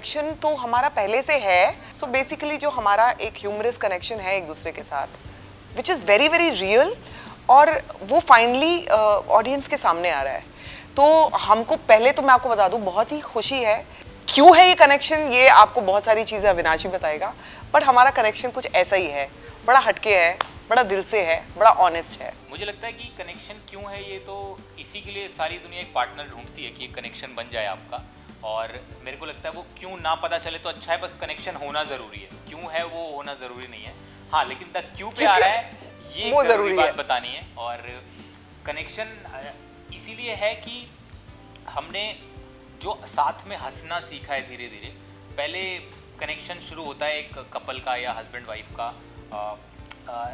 Connection तो हमारा पहले से है। सो बेसिकली जो हमारा एक ह्यूमरस कनेक्शन है एक दूसरे के साथ, which is very very real, और वो फाइनली ऑडियंस के सामने आ रहा है। तो हमको पहले तो मैं आपको बता दूं, बहुत ही खुशी है। क्यों है ये कनेक्शन, ये आपको बहुत सारी चीज़ें अविनाश ही बताएगा, बट हमारा कनेक्शन कुछ ऐसा ही है, बड़ा हटके है, बड़ा दिल से है, बड़ा ऑनेस्ट है। मुझे लगता है कि कनेक्शन क्यों है, ये तो इसी के लिए सारी दुनिया एक पार्टनर ढूंढती है कि एक कनेक्शन बन जाए आपका। और मेरे को लगता है वो क्यों ना पता चले तो अच्छा है, बस कनेक्शन होना ज़रूरी है। क्यों है वो होना ज़रूरी नहीं है, हाँ, लेकिन द क्यों पे आ रहा है ये वो ज़रूरी बात बतानी है। और कनेक्शन इसीलिए है कि हमने जो साथ में हंसना सीखा है धीरे धीरे। पहले कनेक्शन शुरू होता है एक कपल का या हस्बैंड वाइफ का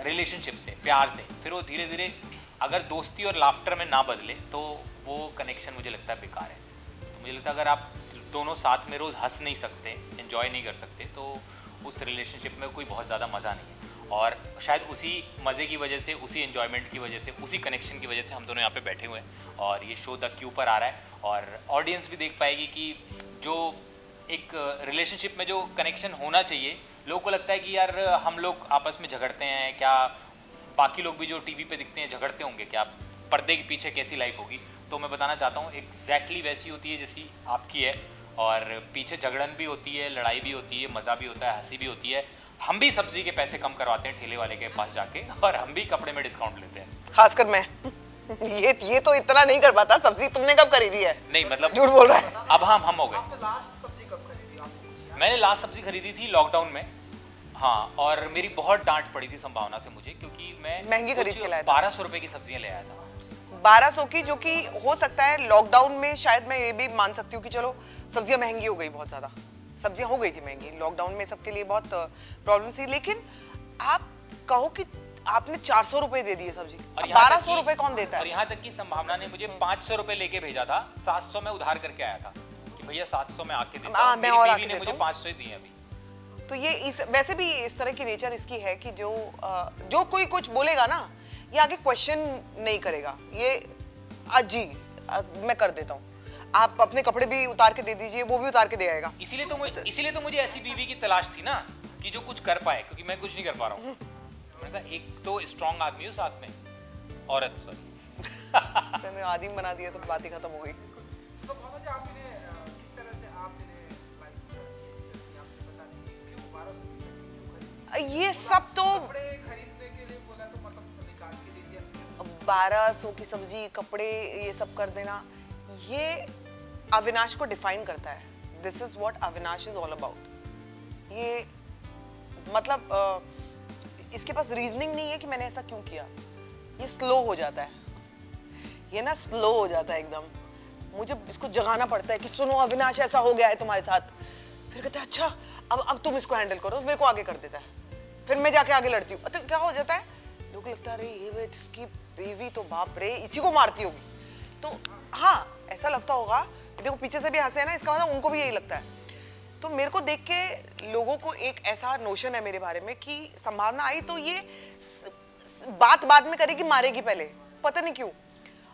रिलेशनशिप से, प्यार से, फिर वो धीरे धीरे अगर दोस्ती और लाफ्टर में ना बदले तो वो कनेक्शन मुझे लगता है बेकार है। तो मुझे लगता है अगर आप दोनों साथ में रोज़ हंस नहीं सकते, एंजॉय नहीं कर सकते, तो उस रिलेशनशिप में कोई बहुत ज़्यादा मज़ा नहीं है। और शायद उसी मज़े की वजह से, उसी एंजॉयमेंट की वजह से, उसी कनेक्शन की वजह से हम दोनों यहाँ पे बैठे हुए हैं और ये शो द क्यू पर आ रहा है। और ऑडियंस भी देख पाएगी कि जो एक रिलेशनशिप में जो कनेक्शन होना चाहिए, लोगों को लगता है कि यार हम लोग आपस में झगड़ते हैं, क्या बाकी लोग भी जो टीवी पे दिखते हैं झगड़ते होंगे, क्या पर्दे के पीछे कैसी लाइफ होगी। तो मैं बताना चाहता हूँ एग्जैक्टली वैसी होती है जैसी आपकी है। और पीछे झगड़न भी होती है, लड़ाई भी होती है, मज़ा भी होता है, हंसी भी होती है। हम भी सब्जी के पैसे कम करवाते हैं ठेले वाले के पास जाके, और हम भी कपड़े में डिस्काउंट लेते हैं। खासकर मैं ये तो इतना नहीं कर पाता। सब्जी तुमने कब खरीदी है? नहीं मतलब झूठ बोल रहा है। अब हम हो गए। मैंने लास्ट सब्जी खरीदी थी लॉकडाउन में, हाँ, और मेरी बहुत डांट पड़ी थी संभावना से मुझे, क्योंकि मैं महंगी खरीद के लाया था। 1200 रुपए की सब्जियां ले आया था। 1200 की, जो कि हो सकता है लॉकडाउन में शायद मैं ये भी मान सकती हूँ कि चलो सब्जियां महंगी हो गई, बहुत ज्यादा सब्जियां हो गई थी महंगी लॉकडाउन में, सबके लिए बहुत प्रॉब्लम थी। लेकिन आप कहो कि आपने 400 रुपए दे दिए सब्जी, 1200 रुपए कौन देता है? और यहाँ तक की संभावना ने मुझे 500 रुपए लेके भेजा था, 700 में उधार करके आया था कि भैया 700 में आके देता हूं। मेरी बीवी ने मुझे 500 ही दिए अभी। तो ये वैसे भी इस तरह की नेचर इसकी है कि जो कोई कुछ बोलेगा ना, ये आगे क्वेश्चन नहीं करेगा, ये जी मैं कर देता हूँ, आप अपने कपड़े भी उतार के दे दीजिए, वो भी उतार के दे आएगा। इसीलिए तो मुझे ऐसी बीवी की तलाश थी ना, कि जो कुछ कर पाए, क्योंकि मैं कुछ नहीं कर पा रहा हूँ। मैंने कहा एक तो स्ट्रॉन्ग आदमी हो साथ में, औरत, सॉरी आदमी बना दिया तो बात ही खत्म हो गई। ये सब तो 1200 की सब्जी, कपड़े, ये सब कर देना, ये अविनाश को डिफाइन करता है। This is what Avinash is all about. ये मतलब इसके पास रीजनिंग नहीं है कि मैंने ऐसा क्यों किया। ये स्लो हो जाता है, ये ना स्लो हो जाता है एकदम। मुझे इसको जगाना पड़ता है कि सुनो अविनाश ऐसा हो गया है तुम्हारे साथ, फिर कहता है अच्छा अब तुम इसको हैंडल करो, मेरे को आगे कर देता है, फिर मैं जाके आगे लड़ती हूँ। तो क्या हो जाता है, लोग लगता है अरे ये इसकी बीवी तो बाप रे इसी को मारती होगी। तो हाँ ऐसा लगता होगा, देखो पीछे से भी हंसे है ना, इसका मतलब उनको भी यही लगता है। तो मेरे को देख के लोगों को एक ऐसा नोशन है मेरे बारे में कि संभावना आई तो ये बात में करेगी, मारेगी पहले, पता नहीं क्यों,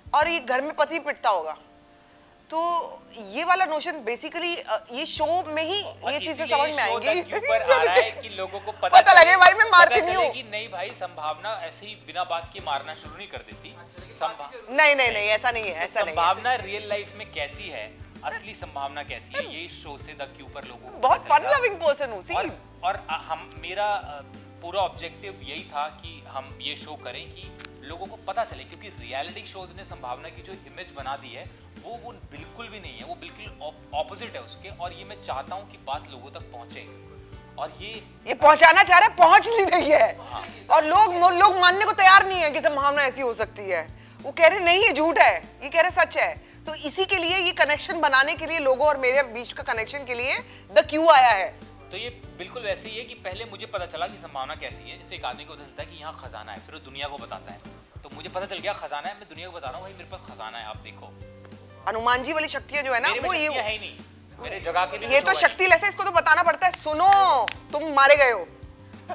और ये घर में पति पिटता होगा। तो ये वाला नोशन बेसिकली ये शो में ही ये चीजें समझ में आएंगी। ऊपर आ रहा है कि लोगों को पता लगे भाई मैं मारती नहीं हूँ। नहीं भाई, संभावना ऐसे ही बिना बात के मारना शुरू नहीं कर देती। नहीं ऐसा नहीं है, ऐसा नहीं। संभावना रियल लाइफ में कैसी है, असली संभावना कैसी है, ये शो से द क्यू पर लोगों को बहुत फन लविंग पर्सन हूँ। और हम, मेरा पूरा ऑब्जेक्टिव यही था कि हम ये शो करें कि लोगों को पता चले, क्योंकि रियलिटी शोज ने संभावना की जो इमेज बना दी है वो बिल्कुल भी नहीं है, वो बिल्कुल ऑपोजिट है उसके। और ये मैं चाहता हूँ कि बात लोगों तक पहुंचे, और ये पहुंचाना चाह रहे हैं, पहुंच नहीं रही है। हाँ। और लोग मानने को तैयार नहीं है कि संभावना ऐसी हो सकती है। वो कह रहे नहीं है झूठ है, ये कह रहे सच है। तो इसी के लिए, ये कनेक्शन बनाने के लिए, लोगों और मेरे बीच का कनेक्शन के लिए द क्यू आया है। तो ये बिल्कुल वैसे ही है कि पहले मुझे पता चला कि संभावना कैसी है, जैसे एक आदमी को पता चलता है कि यहाँ खजाना है, फिर वो दुनिया को बताता है। तो मुझे पता चल गया खजाना है, मैं दुनिया को बता रहा हूँ भाई मेरे पास खजाना है, आप देखो। हनुमान जी वाली शक्तियां जो है ना, वो ये है ही नहीं मेरे जगह के लिए। ये तो शक्ति लेस है, इसको तो बताना पड़ता है। सुनो, तुम मारे गए हो,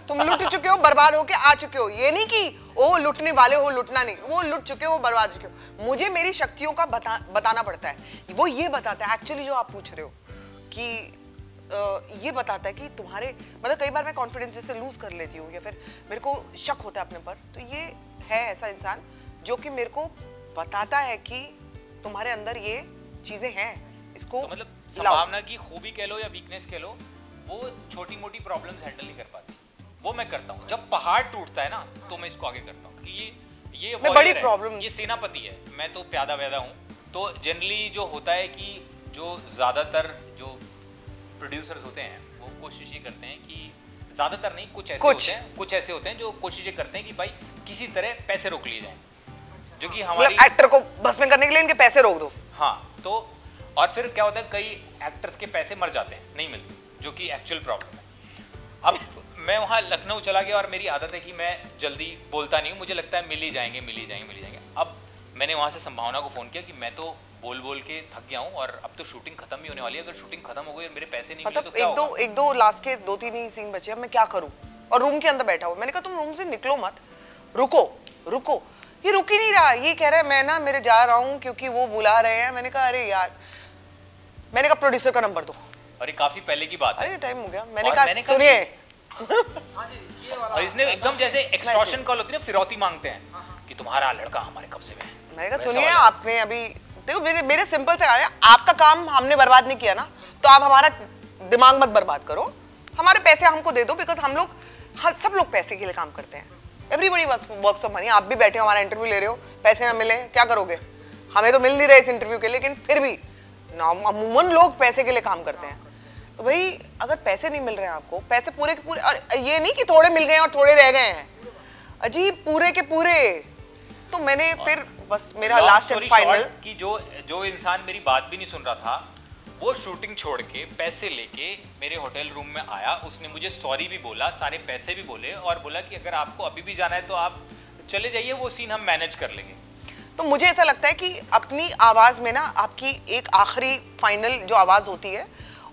तुम लुट चुके हो, बर्बाद होके आ चुके हो। ये नहीं कि ओ लुटने वाले हो, लुटना नहीं, वो लुट चुके हो, बर्बाद चुके हो। मुझे मेरी शक्तियों का बताना पड़ता है। वो ये बताता है एक्चुअली जो आप पूछ रहे हो कि ये बताता है कि तुम्हारे मतलब कई बार मैं कॉन्फिडेंस जैसे लूज कर लेती हूँ या फिर मेरे को शक होता है अपने पर, तो ये है ऐसा इंसान जो कि मेरे को बताता है कि तुम्हारे अंदर ये चीजें हैं, इसको तो मतलब संभावना की खूबी कह लो या वीकनेस कह लो, वो छोटी मोटी प्रॉब्लम्स हैंडल नहीं कर पाती, वो मैं करता हूँ। जब पहाड़ टूटता है ना तो मैं इसको आगे करता हूँ कि ये बड़ी प्रॉब्लम, ये सेनापति है, मैं तो प्यादा व्यादा हूँ। तो जनरली जो होता है कि जो ज़्यादातर जो प्रोड्यूसर्स होते हैं वो कोशिश ये करते हैं कि, ज़्यादातर नहीं, कुछ ऐसे होते हैं जो कोशिश ये करते हैं कि भाई किसी तरह पैसे रोक लिए जाएं, जो कि हमारी एक्टर को बस में करने के लिए इनके पैसे रोक दो। हाँ, तो और फिर क्या होता है, कई एक्टर्स के पैसे मर जाते हैं, नहीं मिलते, जो कि एक्चुअल प्रॉब्लम है। अब मैं वहाँ लखनऊ चला गया और मेरी आदत है कि मैं जल्दी बोलता नहीं हूँ, मुझे लगता है मिल ही जाएंगे। अब मैंने वहाँ से संभावना को फ़ोन किया कि मैं तो बोल के थक गया हूँ और अब तो शूटिंग खत्म भी होने वाली है, अगर शूटिंग खत्म हो गई और मेरे पैसे नहीं मिले तो क्या होगा? एक दो लास्ट के 2-3 ही सीन बचे, अब मैं क्या करूँ? और रूम के अंदर बैठा हूँ। मैंने कहा तुम रूम से निकलो मत, रुको। ये रुक ही नहीं रहा, ये कह रहा है मैं ना मेरे जा रहा हूँ क्योंकि वो बुला रहे हैं। मैंने कहा अरे यार, मैंने कहा प्रोड्यूसर का नंबर दो। अरे काफी पहले की बात है, अरे टाइम हो गया। मैंने कहा सुनिए, और इसने एकदम जैसे एक्सटॉर्शन कॉल होती है ना, फिरौती मांगते हैं कि तुम्हारा लड़का हमारे कब्जे में है। मैंने कहा सुनिए, आपने अभी देखो मेरे सिंपल से आ रहे हैं, आपका काम हमने बर्बाद नहीं किया ना, तो आप हमारा दिमाग मत बर्बाद करो, हमारे पैसे हमको दे दो, बिकॉज हम लोग सब लोग पैसे के लिए काम करते हैं। Everybody works for money. आप भी बैठे हो, हमारा इंटरव्यू ले रहे हो, पैसे ना मिले क्या करोगे? हमें तो मिल नहीं रहे इस इंटरव्यू के लिए, लेकिन फिर भी अमूमन लोग पैसे के लिए काम करते हैं। तो भाई अगर पैसे नहीं मिल रहे हैं आपको, पैसे पूरे के पूरे, और ये नहीं कि थोड़े मिल गए और थोड़े रह गए हैं, अजीब पूरे के पूरे। तो मैंने फिर बस मेरा लास्ट एंड फाइनल कि जो इंसान मेरी बात भी नहीं सुन रहा था, वो शूटिंग छोड़ के पैसे लेके मेरे होटल रूम में आया, उसने मुझे सॉरी भी बोला, सारे पैसे भी बोले और बोला कि अगर आपको अभी भी जाना है तो आप चले जाइए, वो सीन हम मैनेज कर लेंगे। तो मुझे ऐसा लगता है कि अपनी आवाज में ना, आपकी एक आखिरी फाइनल जो आवाज होती है,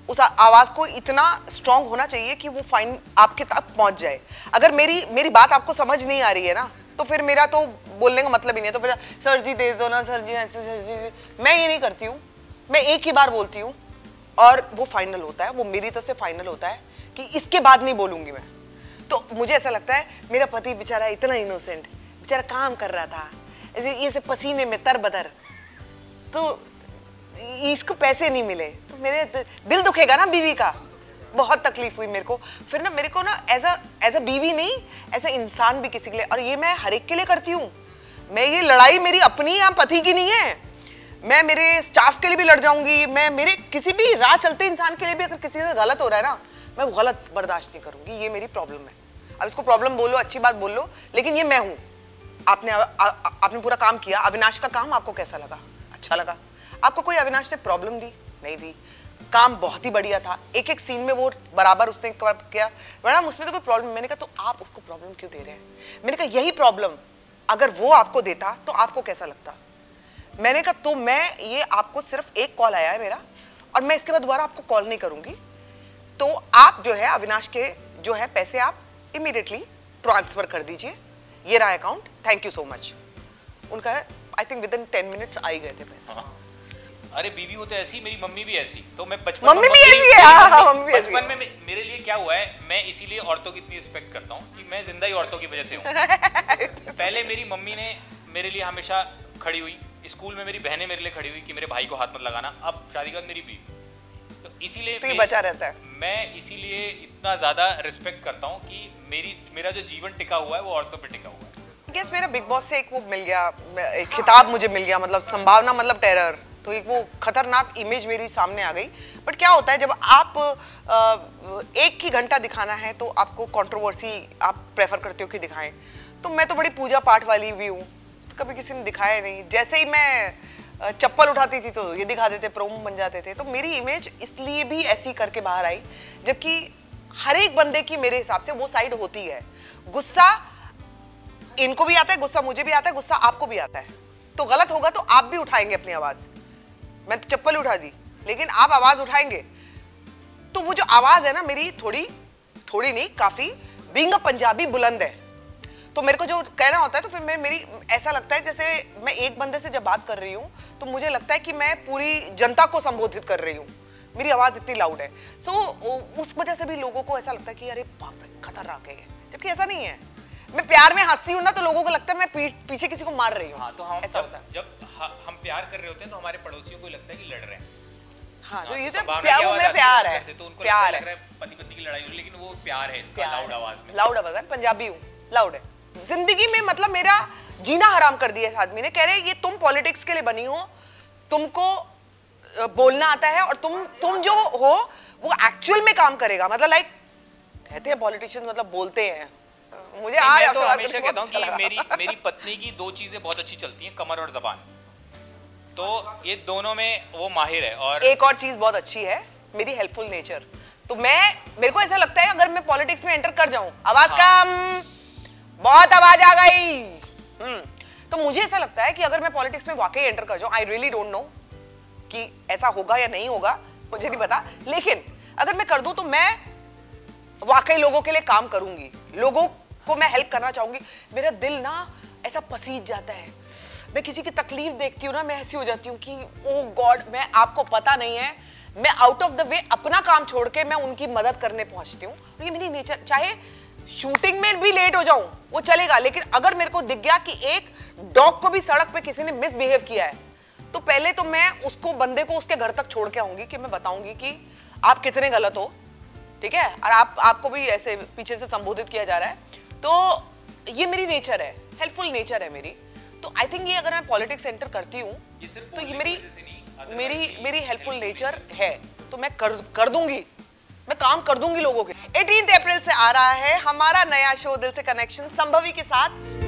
उस आवाज को इतना स्ट्रांग होना चाहिए कि वो फाइन आपके तक पहुंच जाए। अगर मेरी बात आपको समझ नहीं आ रही है ना, तो फिर मेरा तो बोलने का मतलब ही नहीं है। तो फिर सर जी दे दो ना, सर जी ऐसे, सर जी, मैं ये नहीं करती हूँ। मैं एक ही बार बोलती हूँ और वो फाइनल होता है, वो मेरी तरफ से फाइनल होता है कि इसके बाद नहीं बोलूंगी मैं। तो मुझे ऐसा लगता है मेरा पति बेचारा इतना इनोसेंट, बेचारा काम कर रहा था ऐसे पसीने में तरबतर, तो इसको पैसे नहीं मिले तो मेरे दिल दुखेगा ना बीवी का। बहुत तकलीफ हुई मेरे को। फिर ना मेरे को ना एज अ बीवी नहीं, एज अ इंसान भी किसी के लिए, और ये मैं हर एक के लिए करती हूँ। मैं ये लड़ाई मेरी अपनी या पति की नहीं है, मैं मेरे स्टाफ के लिए भी लड़ जाऊंगी, मैं मेरे किसी भी राह चलते इंसान के लिए भी अगर किसी से गलत हो रहा है ना, मैं वो गलत बर्दाश्त नहीं करूंगी। ये मेरी प्रॉब्लम है। अब इसको प्रॉब्लम बोलो, अच्छी बात बोल लो, लेकिन ये मैं हूँ। आपने पूरा काम किया। अविनाश का काम आपको कैसा लगा? अच्छा लगा। आपको कोई अविनाश ने प्रॉब्लम दी? नहीं दी। काम बहुत ही बढ़िया था, एक एक सीन में वो बराबर उसने किया। मैडम उसमें तो कोई प्रॉब्लम, मैंने कहा तो आप उसको प्रॉब्लम क्यों दे रहे हैं? मैंने कहा यही प्रॉब्लम अगर वो आपको देता तो आपको कैसा लगता? मैंने कहा तो मैं ये आपको सिर्फ एक कॉल आया है मेरा, और मैं इसके बाद दोबारा आपको कॉल नहीं करूंगी, तो आप जो है अविनाश के जो है पैसे आप इमीडिएटली ट्रांसफर कर दीजिए, ये रहा account, thank you so much. उनका I think within 10 minutes आ ही गए थे पैसे। अरे बीवी हो तो ऐसी, मेरी मम्मी भी ऐसी। तो मैं बचपन मम्मी भी ऐसी है। हाँ, मम्मी भी ऐसी है। बचपन में मेरे लिए क्या हुआ है, मैं इसीलिए औरतों की इतनी रिस्पेक्ट करता हूँ कि मैं जिंदा ही औरतों की वजह से हूँ। पहले मेरी मम्मी ने मेरे लिए हमेशा खड़ी हुई, स्कूल में मेरी बहनें मेरे लिए खड़ी हुई कि मेरे भाई को हाथ मत लगाना। अब शादी के बाद मेरी बीवी, तो इसीलिए तो ये बचा रहता है। मैं इसीलिए इतना ज्यादा रिस्पेक्ट करता हूँ कि मेरा जो जीवन टिका हुआ है वो औरतों पे टिका हुआ है। गेस मेरा बिग बॉस से एक वो मिल गया, एक खिताब मुझे मिल गया, मतलब संभावना मतलब टेरर, तो एक वो खतरनाक इमेज मेरी सामने आ गई। बट क्या होता है जब आप एक ही घंटा दिखाना है तो आपको कंट्रोवर्सी आप प्रेफर करते हो कि दिखाएं। तो मैं तो बड़ी पूजा पाठ वाली भी हूँ, तो कभी किसी ने दिखाया नहीं। जैसे ही मैं चप्पल उठाती थी तो ये दिखा देते, प्रोमो बन जाते थे। तो मेरी इमेज इसलिए भी ऐसी करके बाहर आई, जबकि हर एक बंदे की मेरे हिसाब से वो साइड होती है। गुस्सा इनको भी आता है, गुस्सा मुझे भी आता है, गुस्सा आपको भी आता है। तो गलत होगा तो आप भी उठाएंगे अपनी आवाज। मैं तो चप्पल उठा दी, लेकिन आप आवाज उठाएंगे तो वो जो आवाज है ना मेरी, थोड़ी नहीं काफी बीइंग अ पंजाबी बुलंद है। तो मेरे को जो कहना होता है तो फिर मेरी ऐसा लगता है जैसे मैं एक बंदे से जब बात कर रही हूँ तो मुझे लगता है कि मैं पूरी जनता को संबोधित कर रही हूँ। मेरी आवाज इतनी लाउड है। सो उस वजह से भी लोगों को ऐसा लगता है कि अरे बाप रे खतरनाक है, जबकि ऐसा नहीं है। मैं प्यार में हंसती हूँ ना तो लोगों को लगता है मैं पीछे किसी को मार रही हूँ। हाँ, तो हम ऐसा होता है। जब हम प्यार कर रहे होते हैं तो हमारे पड़ोसियों को लगता है कि लड़ रहे हैं। हाँ, तो ये तो जो प्यार, वो मेरा प्यार है, तो उनको प्यार लग रहा है पति पत्नी की लड़ाई हो रही है, लेकिन वो प्यार है इसका, लाउड आवाज में। लाउड आवाज है, पंजाबी हूँ, लाउड है। जिंदगी में मतलब मेरा जीना हराम कर दिया इस आदमी ने। कह रहे ये तुम पॉलिटिक्स के लिए बनी हो, तुमको बोलना आता है और तुम जो हो वो एक्चुअल में काम करेगा। मतलब लाइक कहते हैं पॉलिटिशियन मतलब बोलते हैं। मुझे मैं तो हमेशा कहता हूँ कि मेरी पत्नी की दो चीजें बहुत अच्छी चलती हैं, कमर और जबान। तो ये दोनों में वो माहिर है। और एक और चीज बहुत अच्छी है, मेरी हेल्पफुल नेचर। तो मेरे को ऐसा लगता है अगर मैं पॉलिटिक्स में एंटर कर जाऊं, आवाज कम, बहुत आवाज आ गई, तो मुझे ऐसा लगता है कि अगर मैं पॉलिटिक्स में वाकई एंटर कर जाऊं, आई रियली डोंट नो कि ऐसा होगा या नहीं होगा, मुझे नहीं पता, लेकिन अगर मैं कर दूं तो मैं वाकई लोगों के लिए काम करूंगी, लोगों को मैं हेल्प करना चाहूंगी। मेरा दिल ना ऐसा पसीज जाता है, मैं किसी की तकलीफ देखती हूँ ना, मैं ऐसी हो जाती हूँ कि ओ गॉड, मैं आपको पता नहीं है, मैं आउट ऑफ द वे अपना काम छोड़ के मैं उनकी मदद करने पहुंचती हूँ। तो ये मेरी नेचर, चाहे शूटिंग में भी लेट हो जाऊं वो चलेगा, लेकिन अगर मेरे को दिख गया कि एक डॉग को भी सड़क पे किसी ने मिसबिहेव किया है, तो पहले तो मैं उसको, बंदे को उसके घर तक छोड़ के आऊंगी कि मैं बताऊंगी कि आप कितने गलत हो, ठीक है, और आपको भी ऐसे पीछे से संबोधित किया जा रहा है। तो ये मेरी नेचर है, हेल्पफुल नेचर है मेरी। तो आई थिंक ये अगर मैं पॉलिटिक्स एंटर करती हूँ तो ये मेरी हेल्पफुल नेचर है, तो मैं कर दूंगी, मैं काम कर दूंगी लोगों के। 18 अप्रैल से आ रहा है हमारा नया शो दिल से कनेक्शन संभवी के साथ।